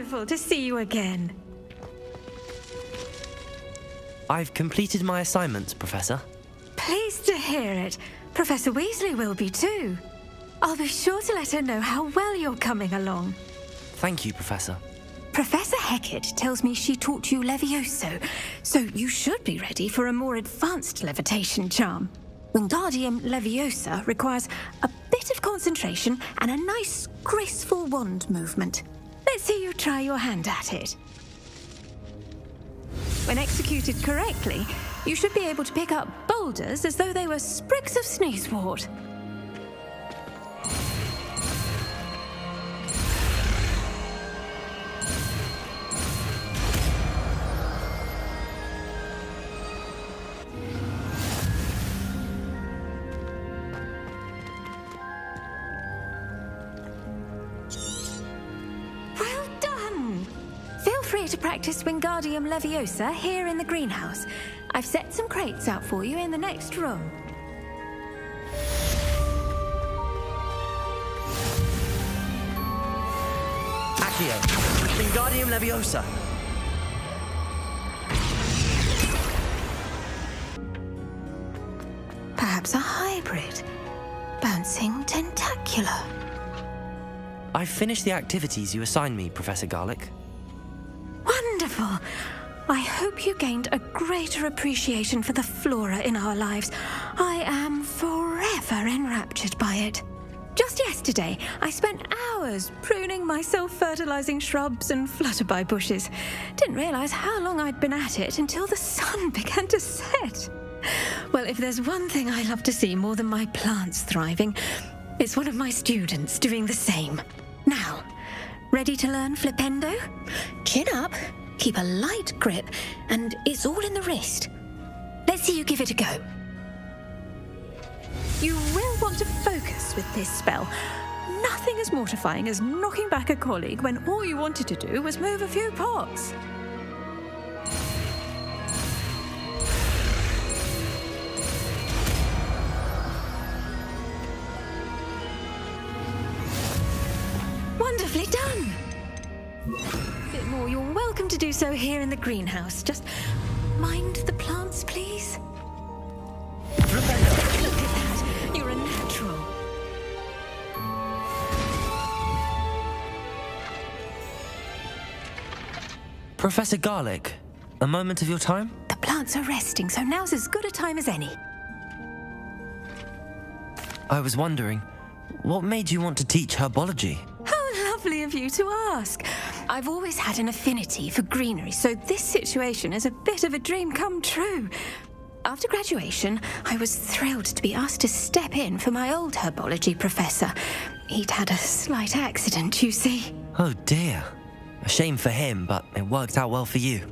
wonderful to see you again. I've completed my assignments, Professor. Pleased to hear it. Professor Weasley will be too. I'll be sure to let her know how well you're coming along. Thank you, Professor. Professor Hecat tells me she taught you Levioso, so you should be ready for a more advanced levitation charm. Wingardium Leviosa requires a bit of concentration and a nice, graceful wand movement. Let's see you try your hand at it. When executed correctly, you should be able to pick up boulders as though they were sprigs of sneezewort. To practice Wingardium Leviosa here in the greenhouse. I've set some crates out for you in the next room. Accio, Wingardium Leviosa. Perhaps a hybrid. Bouncing tentacular. I've finished the activities you assigned me, Professor Garlick. Wonderful. I hope you gained a greater appreciation for the flora in our lives. I am forever enraptured by it. Just yesterday, I spent hours pruning my self-fertilizing shrubs and flutterby bushes. Didn't realize how long I'd been at it until the sun began to set. Well, if there's one thing I love to see more than my plants thriving, it's one of my students doing the same. Now, ready to learn Flipendo? Chin up, keep a light grip, and it's all in the wrist. Let's see you give it a go. You will want to focus with this spell. Nothing as mortifying as knocking back a colleague when all you wanted to do was move a few pots. Wonderfully done. A bit more, you're welcome to do so here in the greenhouse. Just mind the plants, please. Look at that. You're a natural. Professor Garlick, a moment of your time? The plants are resting, so now's as good a time as any. I was wondering, what made you want to teach herbology? How lovely of you to ask. I've always had an affinity for greenery, so this situation is a bit of a dream come true. After graduation, I was thrilled to be asked to step in for my old herbology professor. He'd had a slight accident, you see. Oh dear. A shame for him, but it worked out well for you.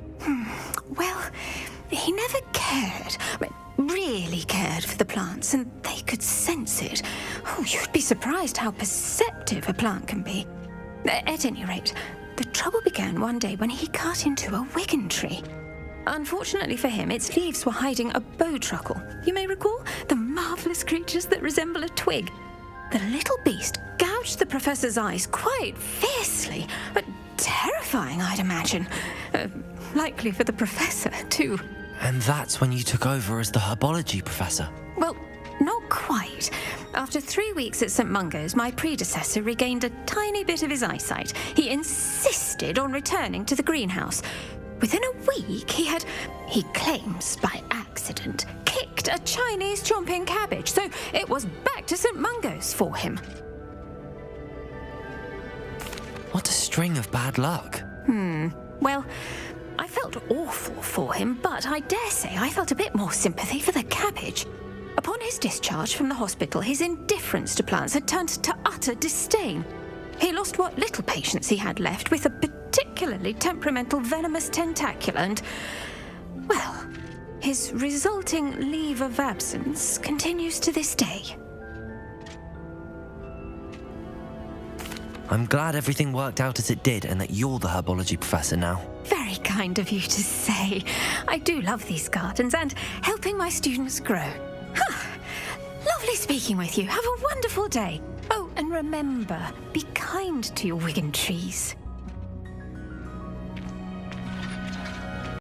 Well, he never cared, really cared for the plants, and they could sense it. Oh, you'd be surprised how perceptive a plant can be. At any rate, the trouble began one day when he cut into a wigan tree. Unfortunately for him, its leaves were hiding a bowtruckle. You may recall the marvellous creatures that resemble a twig. The little beast gouged the professor's eyes quite fiercely, but terrifying, I'd imagine. Likely for the professor, too. And that's when you took over as the herbology professor? Well, not quite. After 3 weeks at St. Mungo's, my predecessor regained a tiny bit of his eyesight. He insisted on returning to the greenhouse. Within a week, he claims by accident, kicked a Chinese chomping cabbage, so it was back to St. Mungo's for him. What a string of bad luck. Well, I felt awful for him, but I dare say I felt a bit more sympathy for the cabbage. Upon his discharge from the hospital, his indifference to plants had turned to utter disdain. He lost what little patience he had left with a particularly temperamental venomous tentacula and, well, his resulting leave of absence continues to this day. I'm glad everything worked out as it did and that you're the herbology professor now. Very kind of you to say. I do love these gardens and helping my students grow. Lovely speaking with you. Have a wonderful day. Oh, and remember, be kind to your wigan trees.